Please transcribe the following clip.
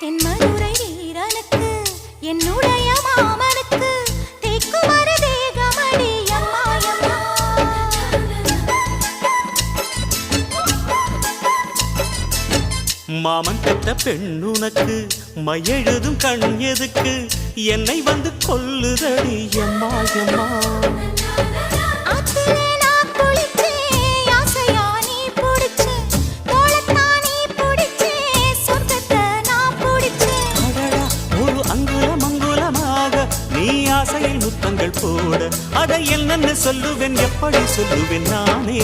தென்மதுரை வீரனுக்கு என்னுடைய மாமனுக்கு தேக்குமர தேகமடி அம்மா அம்மா. மாமன் பெற்ற பெண்ணுனக்கு மையெழுதும் கண் எதுக்கு என்னை வந்து கொல்லுதடி அம்மா அம்மா. ஆத்திலே நான் குளிச்சேன், ஆசையா நீ புடிச்சே, தோளத்தான் நீ புடிச்சே, சொர்க்கத்தை நான் புடிச்சேன். அடடா, ஒரு அங்குலம் அங்குலமாக நீ ஆசையில் முத்தங்கள் போட அதை என்னன்னு சொல்லுவேன் எப்படி சொல்லுவேன் நானே.